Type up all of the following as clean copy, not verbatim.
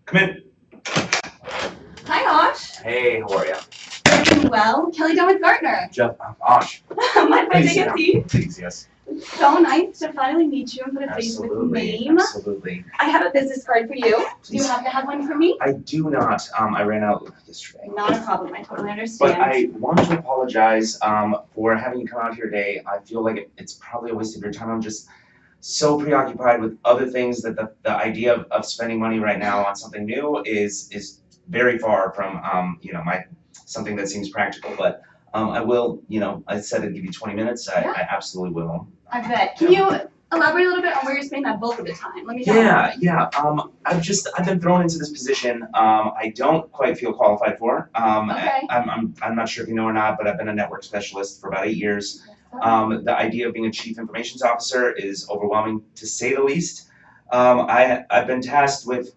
Come in. Hi, Osh. Hey, how are you? Doing well. Kelly Dunn with DunneR2. Jeff, Osh. Mind if I take a seat? Please, yes. So nice to finally meet you and put a face with name. Absolutely. I have a business card for you. Please. Do you happen to have one for me? I do not. I ran out yesterday. Not a problem. I totally understand. But I want to apologize for having you come out here today. I feel like it's probably a waste of your time. I'm just so preoccupied with other things that the idea of spending money right now on something new is very far from something that seems practical. But I will, I said I'd give you 20 minutes. I absolutely will. I bet. Can you elaborate a little bit on where you're spending that bulk of the time? Let me know. Yeah. I've been thrown into this position. I don't quite feel qualified for. Okay. I'm not sure if you know or not, but I've been a network specialist for about 8 years. The idea of being a chief information officer is overwhelming, to say the least. I've been tasked with,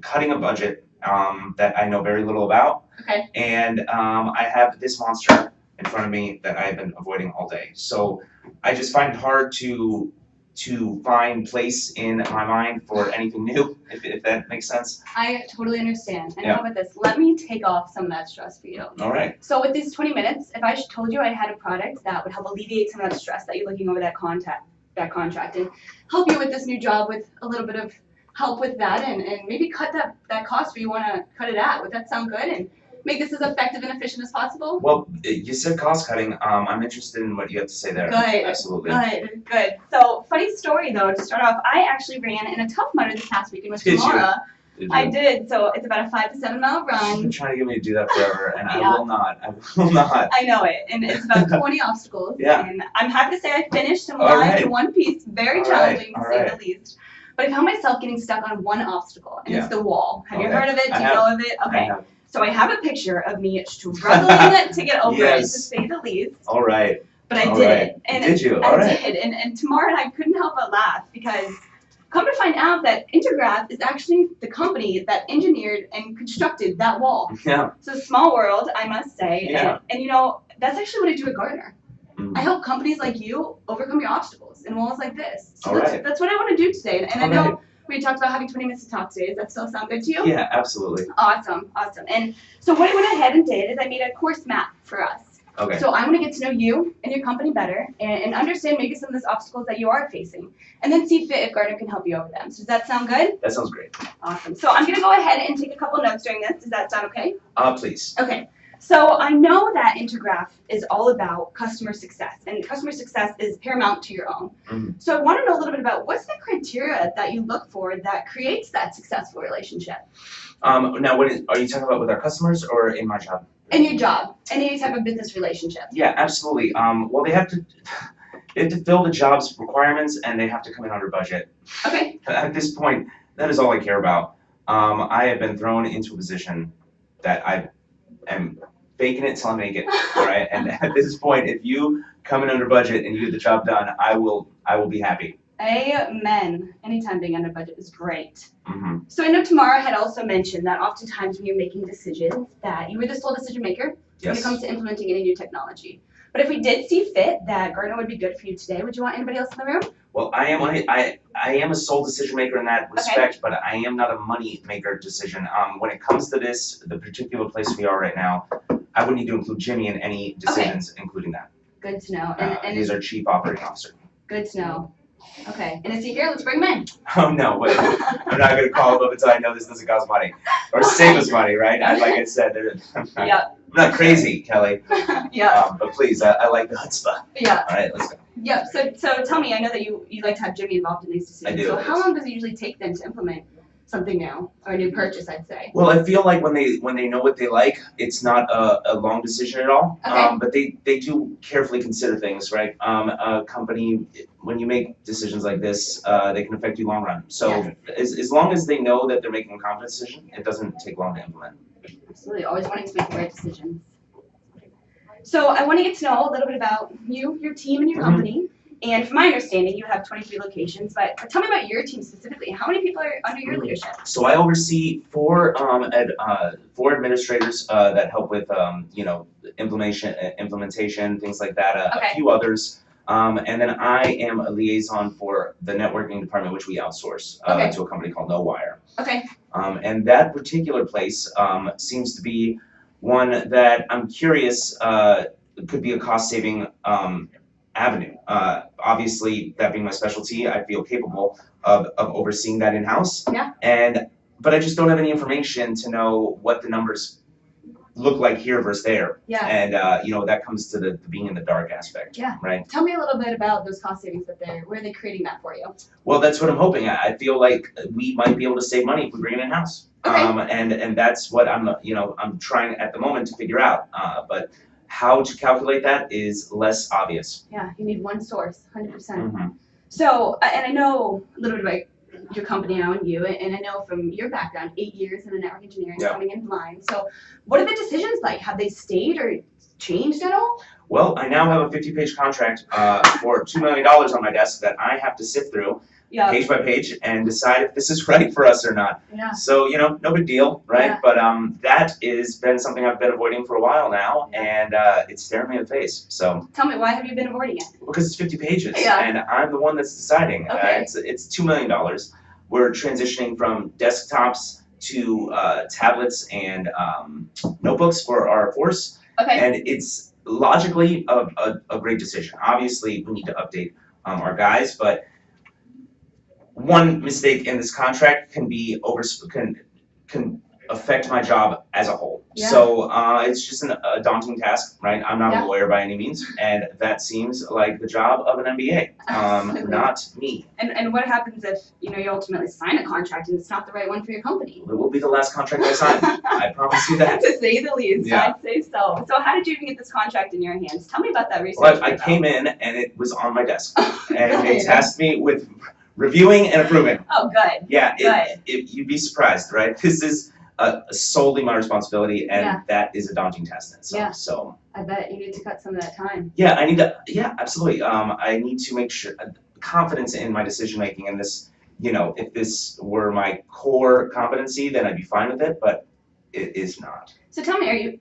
cutting a budget that I know very little about. Okay. And I have this monster in front of me that I've been avoiding all day. So I just find it hard to find place in my mind for anything new, if that makes sense. I totally understand. And how about this? Let me take off some of that stress for you. All right. So with these 20 minutes, if I told you I had a product that would help alleviate some of that stress that you're looking over that contract and help you with this new job with a little bit of help with that and maybe cut that cost where you want to cut it at, would that sound good? And make this as effective and efficient as possible? Well, you said cost cutting. I'm interested in what you have to say there. Good. Absolutely. Good. So, funny story though, to start off, I actually ran in a Tough Mudder this past weekend with Tamara. I did. So, it's about a 5 to 7 mile run. You've been trying to get me to do that forever, and I will not. I know it. And it's about 20 obstacles. Yeah. And I'm happy to say I finished them live in one piece. Very challenging to say the least. But I found myself getting stuck on one obstacle, and it's the wall. Have you heard of it? Do you know of it? Okay. So I have a picture of me struggling to get over it, to say the least. All right. But I did it. And did you? I did. And Tamara and I couldn't help but laugh because come to find out that Intergraph is actually the company that engineered and constructed that wall. Yeah. It's a small world, I must say. Yeah. And that's actually what I do at DunneR2. I help companies like you overcome your obstacles in walls like this. So that's what I want to do today. And I know we talked about having 20 minutes to talk today. Does that still sound good to you? Yeah, absolutely. Awesome. And so what I went ahead and did is I made a course map for us. Okay. So I want to get to know you and your company better and understand maybe some of those obstacles that you are facing. And then see if DunneR2 can help you over them. So does that sound good? That sounds great. Awesome. So I'm going to go ahead and take a couple notes during this. Does that sound okay? Please. Okay. So I know that Intergraph is all about customer success, and customer success is paramount to your own. Mm-hmm. So I want to know a little bit about what's the criteria that you look for that creates that successful relationship? Now, are you talking about with our customers or in my job? In your job, any type of business relationship. Yeah, absolutely. Well, they have to fill the job's requirements, and they have to come in under budget. Okay. At this point, that is all I care about. I have been thrown into a position that I am faking it till I make it, all right? And at this point, if you come in under budget and you get the job done, I will be happy. Amen. Anytime being under budget is great. Mm-hmm. So I know Tamara had also mentioned that oftentimes when you're making decisions that you were the sole decision maker when it comes to implementing any new technology. But if we did see fit that DunneR2 would be good for you today, would you want anybody else in the room? Well, I am a sole decision maker in that respect, but I am not a money maker decision. When it comes to this, the particular place we are right now, I would need to include Jimmy in any decisions, including that. Good to know. And he's our chief operating officer. Good to know. Okay, and is he here? Let's bring him in. Oh no, wait. I'm not going to call him up until I know this doesn't cost money. Or save us money, right? Like I said, I'm not crazy, Kelly. But please, I like the chutzpah. Yeah. All right, let's go. Yeah, so tell me, I know that you like to have Jimmy involved in these decisions. I do. So how long does it usually take them to implement something new, or a new purchase, I'd say? Well, I feel like when they know what they like, it's not a long decision at all. Okay. But they do carefully consider things, right? A company, when you make decisions like this, they can affect you long run. So as long as they know that they're making a confident decision, it doesn't take long to implement. Absolutely, always wanting to make the right decisions. So I want to get to know a little bit about you, your team, and your company. And from my understanding, you have 23 locations, but tell me about your team specifically. How many people are under your leadership? So I oversee four administrators that help with implementation, things like that. A few others. And then I am a liaison for the networking department, which we outsource Okay. to a company called NoWire. Okay. And that particular place seems to be one that I'm curious could be a cost-saving avenue. Obviously, that being my specialty, I feel capable of overseeing that in-house. Yeah. But I just don't have any information to know what the numbers look like here versus there. Yeah. And that comes to the being in the dark aspect. Yeah. Right. Tell me a little bit about those cost savings where are they creating that for you? Well, that's what I'm hoping. I feel like we might be able to save money if we bring it in-house. Okay. And that's what I'm trying at the moment to figure out. But how to calculate that is less obvious. Yeah, you need one source, 100%. Mm-hmm. So, and I know a little bit about your company now and you, and I know from your background, 8 years in the network engineering, coming in blind. So, what are the decisions like? Have they stayed or changed at all? Well, I now have a 50-page contract for $2 million on my desk that I have to sift through page by page and decide if this is right for us or not. Yeah. So, no big deal, right? Yeah. But that has been something I've been avoiding for a while now, and it's staring me in the face. So. Tell me, why have you been avoiding it? Because it's 50 pages, Yeah. and I'm the one that's deciding. Okay. It's $2 million. We're transitioning from desktops to tablets and notebooks for our force. Okay. And it's logically a great decision. Obviously, we need to update our guys, but one mistake in this contract can affect my job as a whole. Yeah. So it's just a daunting task, right? I'm not Yeah. a lawyer by any means, and that seems like the job of an MBA, not me. And what happens if you ultimately sign a contract and it's not the right one for your company? It will be the last contract I sign. I promise you that. To say the least, Yeah. I'd say so. So how did you even get this contract in your hands? Tell me about that research. Well, I came in and it was on my desk, and they Good. tasked me with reviewing and approving. Oh, good. Yeah, Good. you'd be surprised, right? This is solely my responsibility, and Yeah. that is a daunting task in itself. Yeah. So I bet you need to cut some of that time. yeah, I need to. Yeah, absolutely. I need to make sure confidence in my decision making, and this. If this were my core competency, then I'd be fine with it. But it is not. So tell me, are you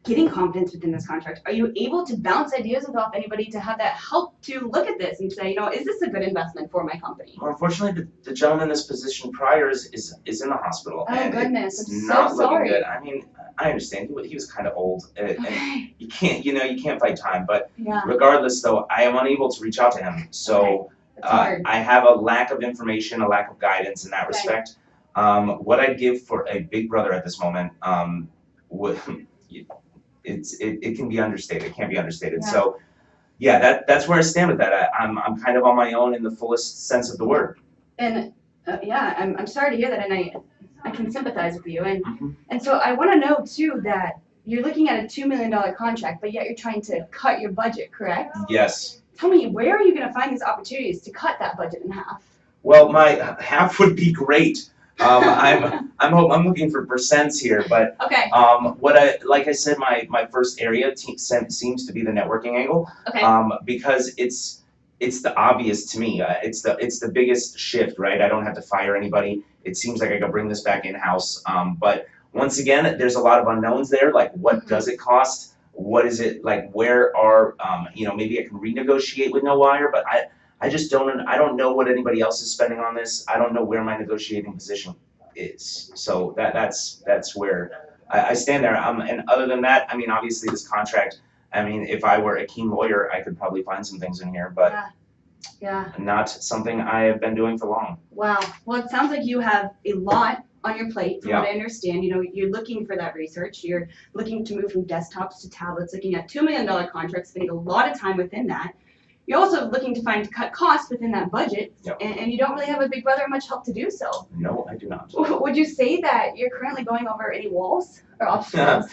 getting confidence within this contract? Are you able to bounce ideas off anybody to have that help to look at this and say, is this a good investment for my company? Well, unfortunately, the gentleman in this position prior is in the hospital. Oh, and goodness, it's I'm not so looking sorry. good. I mean, I understand he was kind of old, and Okay. you can't fight time. But Yeah. regardless, though, I am unable to reach out to him. So It's hard. I have a lack of information, a lack of guidance in that Okay. respect. What I'd give for a big brother at this moment would. It can be understated. It can't be understated. Yeah. So, yeah, that's where I stand with that. I'm kind of on my own in the fullest sense of the word. And I'm sorry to hear that, and I can sympathize with you. And Mhm. and so I want to know too that you're looking at a $2 million contract, but yet you're trying to cut your budget, correct? Yes. Tell me, where are you going to find these opportunities to cut that budget in half? Well, my half would be great. I'm looking for percents here, but Okay. like I said, my first area seems to be the networking angle. Okay. Because it's the obvious to me. It's the biggest shift, right? I don't have to fire anybody. It seems like I can bring this back in house. But once again, there's a lot of unknowns there. Like, what does it cost? What is it like? Where are maybe I can renegotiate with NoWire, but I just don't know what anybody else is spending on this. I don't know where my negotiating position is. So that's where I stand there. And other than that, I mean, obviously this contract, I mean, if I were a keen lawyer, I could probably find some things in here, but Yeah. not something I have been doing for long. Wow. Well, it sounds like you have a lot on your plate, from Yeah. what I understand. You're looking for that research. You're looking to move from desktops to tablets, looking at $2 million contracts, spending a lot of time within that. You're also looking to cut costs within that budget, Yep. and you don't really have a big brother much help to do so. No, I do not. Would you say that you're currently going over any walls or obstacles?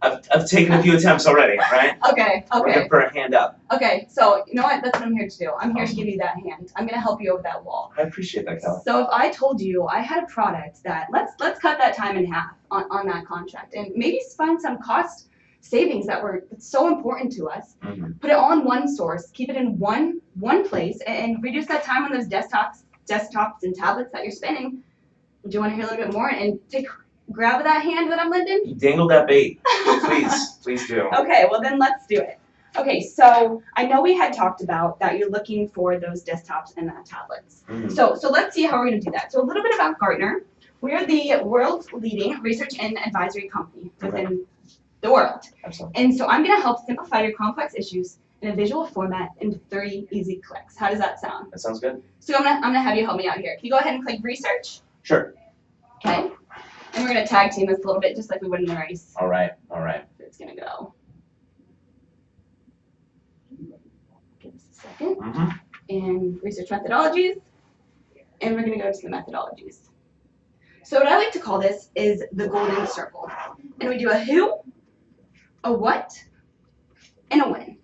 I've taken a few attempts already, right? Okay. Looking for a hand up. Okay, so you know what? That's what I'm here to do. I'm here to give you that hand. I'm gonna help you over that wall. I appreciate that, Kelly. So if I told you I had a product that let's cut that time in half on that contract and maybe find some cost savings that's so important to us, Mhm. put it all in one source, keep it in one place, and reduce that time on those desktops and tablets that you're spending. Would you want to hear a little bit more and grab that hand that I'm lending? You dangled that bait. Please do. Okay, well then let's do it. Okay, so I know we had talked about that you're looking for those desktops and tablets. Mhm. So let's see how we're going to do that. So a little bit about Gartner. We are the world's leading research and advisory company within the world. Absolutely. And so I'm going to help simplify your complex issues in a visual format in 30 easy clicks. How does that sound? That sounds good. So I'm gonna have you help me out here. Can you go ahead and click research? Sure. Okay. And we're gonna tag team this a little bit just like we would in the race. All right. All right. So it's gonna go. Give us a second. Mm-hmm. And research methodologies. And we're gonna go to the methodologies. So what I like to call this is the golden circle. And we do a who, a what, and a when.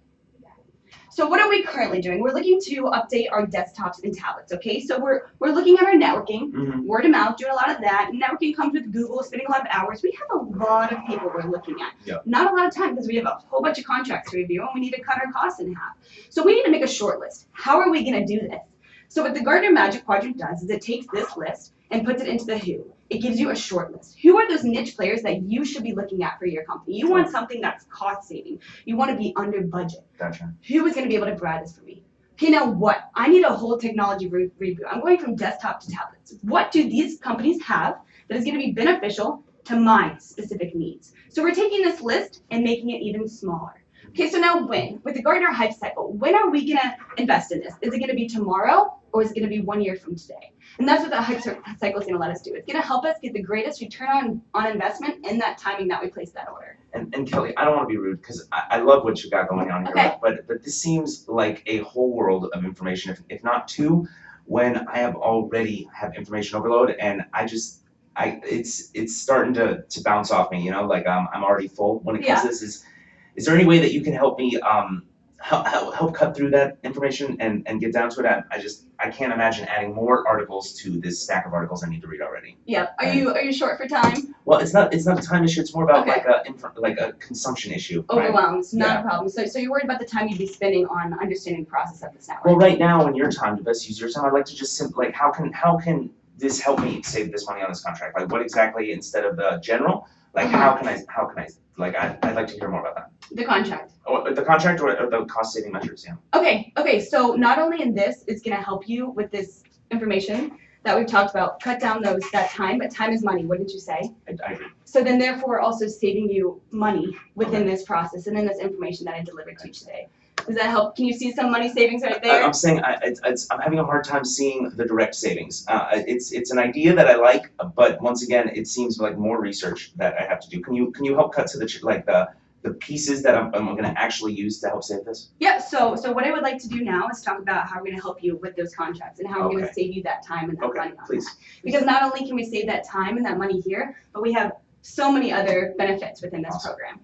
So what are we currently doing? We're looking to update our desktops and tablets, okay? So we're looking at our networking, word of mouth, doing a lot of that. Networking comes with Google, spending a lot of hours. We have a lot of people we're looking at. Yep. Not a lot of time because we have a whole bunch of contracts to review and we need to cut our costs in half. So we need to make a short list. How are we gonna do this? So what the Gartner Magic Quadrant does is it takes this list and puts it into the who. It gives you a short list. Who are those niche players that you should be looking at for your company? You want something that's cost saving. You want to be under budget. Gotcha. Who is going to be able to provide this for me? Okay, now what? I need a whole technology reboot. I'm going from desktop to tablets. What do these companies have that is going to be beneficial to my specific needs? So we're taking this list and making it even smaller. Okay, so now when? With the Gartner Hype Cycle, when are we going to invest in this? Is it going to be tomorrow or is it going to be 1 year from today? And that's what the Hype Cycle is going to let us do. It's going to help us get the greatest return on investment in that timing that we place that order. And Kelly, I don't want to be rude because I love what you got going on here, Okay. but this seems like a whole world of information, if not two, when I already have information overload and it's starting to bounce off me, you know, like I'm already full when it comes to this. Is there any way that you can help me help cut through that information and get down to it? I can't imagine adding more articles to this stack of articles I need to read already. Yeah. Are you short for time? Well, it's not a time issue. It's more about Okay. like a consumption issue. Right? Overwhelmed, not a problem. So you're worried about the time you'd be spending on understanding the process of this network. Well, right now in your time, to best use your time, I'd like to just like how can this help me save this money on this contract? Like what exactly instead of the general? Like how can I like I'd like to hear more about that. The contract. Oh, the contract or the cost saving measures, yeah. Okay, so not only in this, it's gonna help you with this information that we've talked about, cut down that time, but time is money, wouldn't you say? I agree. So then therefore we're also saving you money within this process and in this information that I delivered to you today. Does that help? Can you see some money savings right there? I'm saying I'm having a hard time seeing the direct savings. It's an idea that I like, but once again, it seems like more research that I have to do. Can you help cut to the pieces that I'm going to actually use to help save this? Yeah, so what I would like to do now is talk about how we're going to help you with those contracts and how we're going to save you that time and that money on please. that. Because not only can we save that time and that money here, but we have so many other benefits within this program.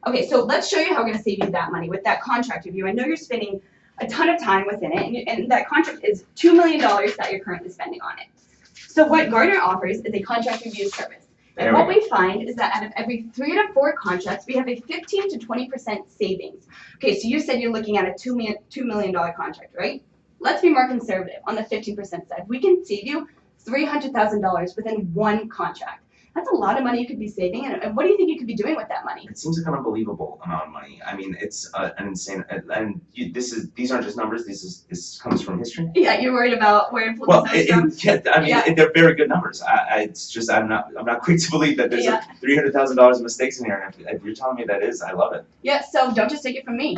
Okay, so let's show you how we're going to save you that money with that contract review. I know you're spending a ton of time within it, and that contract is $2 million that you're currently spending on it. So what Gartner offers is a contract review service. And what we find is that out of every 3 to 4 contracts, we have a 15 to 20% savings. Okay, so you said you're looking at a $2 million contract, right? Let's be more conservative on the 15% side. We can save you $300,000 within one contract. That's a lot of money you could be saving, and what do you think you could be doing with that money? It seems like an unbelievable amount of money. I mean, it's an insane, and these aren't just numbers. This comes from history. Yeah, you're worried about where inflation comes from. They're very good numbers. It's just I'm not quick to believe that there's $300,000 of mistakes in here. And if you're telling me that is, I love it. Yeah, so don't just take it from me.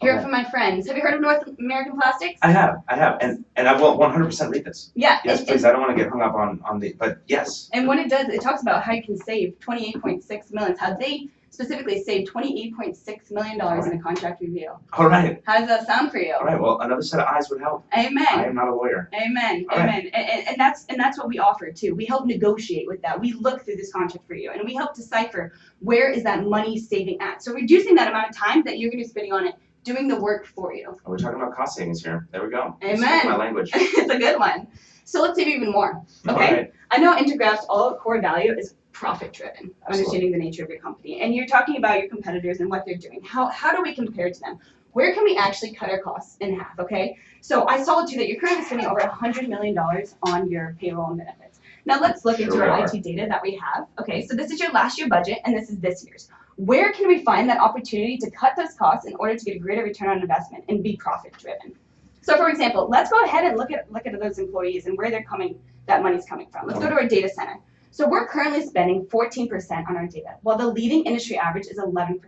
Hear it from my friends. Have you heard of North American Plastics? I have, and I will 100% read this. Yeah. Yes, please. I don't want to get hung up on the, but yes. And what it does, it talks about how you can save $28.6 million. How they specifically saved $28.6 million in a contract review. All right. How does that sound for you? All right. Well, another set of eyes would help. Amen. I am not a lawyer. Amen. All Amen. Right. And that's what we offer too. We help negotiate with that. We look through this contract for you, and we help decipher where is that money saving at. So reducing that amount of time that you're going to be spending on it, doing the work for you. We're talking about cost savings here. There we go. Amen. That's my language. It's a good one. So let's save even more. Okay. Right. I know Intergraph's all core value is profit driven, understanding the nature of your company. And you're talking about your competitors and what they're doing. How do we compare to them? Where can we actually cut our costs in half? Okay. So I saw too that you're currently spending over $100 million on your payroll and benefits. Now let's look into our IT data that we have. Okay, so this is your last year budget and this is this year's. Where can we find that opportunity to cut those costs in order to get a greater return on investment and be profit driven? So for example, let's go ahead and look at those employees and where that money's coming from. Let's go to our data center. So we're currently spending 14% on our data, while the leading industry average is 11%.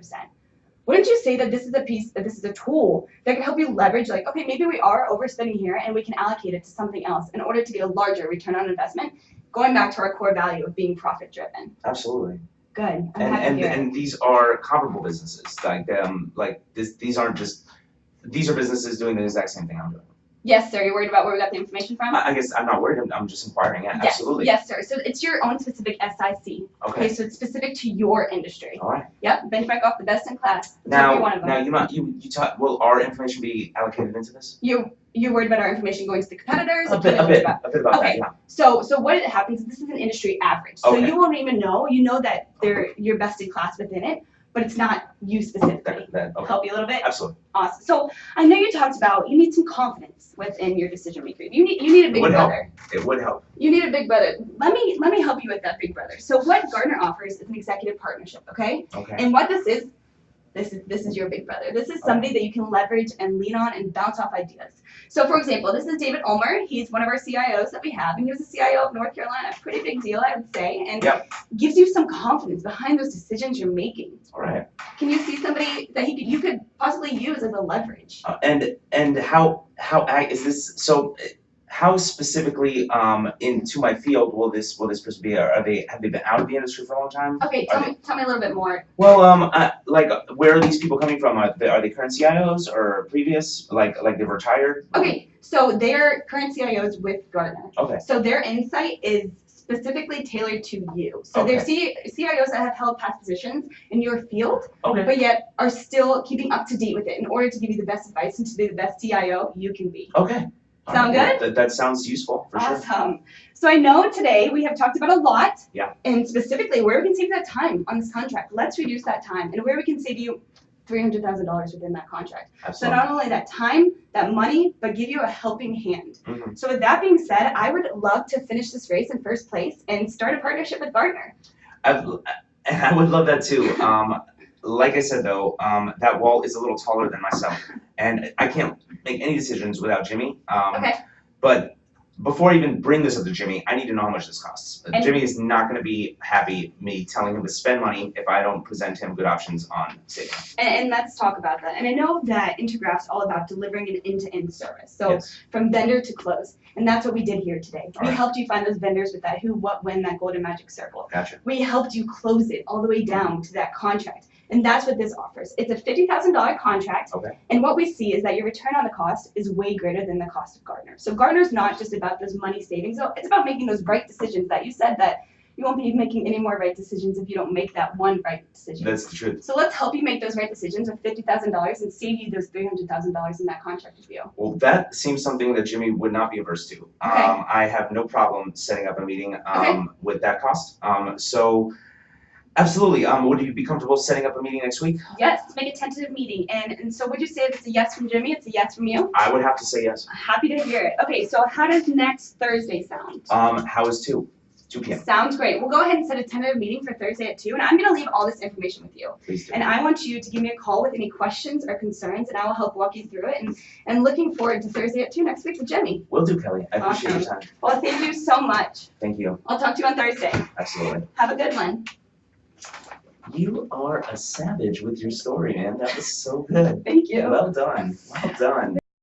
Wouldn't you say that this is a tool that can help you leverage, like, okay, maybe we are overspending here and we can allocate it to something else in order to get a larger return on investment, going back to our core value of being profit driven. Absolutely. Good. I'm happy to hear it. And these are comparable businesses. These are businesses doing the exact same thing I'm doing. Yes, sir. You're worried about where we got the information from? I guess I'm not worried. I'm just inquiring. Yeah, yes, absolutely. Yes, sir. So it's your own specific SIC. Okay. So it's specific to your industry. All right. Yep. Benchmark off the best in class. Now, one of them. you talk. Will our information be allocated into this? You're worried about our information going to the competitors? A bit about okay. that. Yeah. So what happens? This is an industry average. So okay. You won't even know. You know that you're best in class within it, but it's not you specifically. Okay. Help you a little bit? Absolutely. Awesome. So I know you talked about you need some confidence within your decision making. You need a big brother. It would help. You need a big brother. Let me help you with that big brother. So what DunneR offers is an executive partnership, okay? Okay. And what this is your big brother. This is somebody that you can leverage and lean on and bounce off ideas. So for example, this is David Ulmer. He's one of our CIOs that we have, and he was a CIO of North Carolina. Pretty big deal, I would say, and gives you some confidence behind those decisions you're making. All right. Can you see somebody that you could possibly use as a leverage? And how is this? So how specifically into my field will this person be? Have they been out of the industry for a long time? Okay, tell me a little bit more. Well, like where are these people coming from? Are they current CIOs or previous? Like they've retired? Okay, so they're current CIOs with DunneR. Okay. So their insight is specifically tailored to you. So they're CIOs that have held past positions in your field, but yet are still keeping up to date with it in order to give you the best advice and to be the best CIO you can be. Okay. Sound good? That sounds useful for sure. Awesome. So I know today we have talked about a lot. Yeah. And specifically where we can save that time on this contract. Let's reduce that time and where we can save you $300,000 within that contract. Absolutely. So not only that time, that money, but give you a helping hand. Mm-hmm. So with that being said, I would love to finish this race in first place and start a partnership with DunneR. I would love that too. Like I said though, that wall is a little taller than myself, and I can't make any decisions without Jimmy. But before I even bring this up to Jimmy, I need to know how much this costs. Jimmy is not going to be happy me telling him to spend money if I don't present him good options on saving. And let's talk about that. And I know that Intergraph's all about delivering an end-to-end service. So from vendor to close. And that's what we did here today. We helped you find those vendors with that who, what, when, that golden magic circle. Gotcha. We helped you close it all the way down to that contract. And that's what this offers. It's a $50,000 contract. Okay. And what we see is that your return on the cost is way greater than the cost of DunneR. So DunneR's not just about those money savings. It's about making those right decisions that you said that you won't be making any more right decisions if you don't make that one right decision. That's the truth. So let's help you make those right decisions with $50,000 and save you those $300,000 in that contract with you. Well, that seems something that Jimmy would not be averse to. I have no problem setting up a meeting with that cost. So absolutely. Would you be comfortable setting up a meeting next week? Yes, let's make a tentative meeting. And so would you say if it's a yes from Jimmy, it's a yes from you? I would have to say yes. Happy to hear it. Okay, so how does next Thursday sound? How is 2 p.m.? Sounds great. We'll go ahead and set a tentative meeting for Thursday at 2, and I'm going to leave all this information with you. Please do. And I want you to give me a call with any questions or concerns, and I will help walk you through it. And looking forward to Thursday at 2 next week with Jimmy. Will do, Kelly. I appreciate your time. Well, thank you so much. Thank you. I'll talk to you on Thursday. Absolutely. Have a good one. You are a savage with your story, man. That was so good. Thank you. Well done. Well done.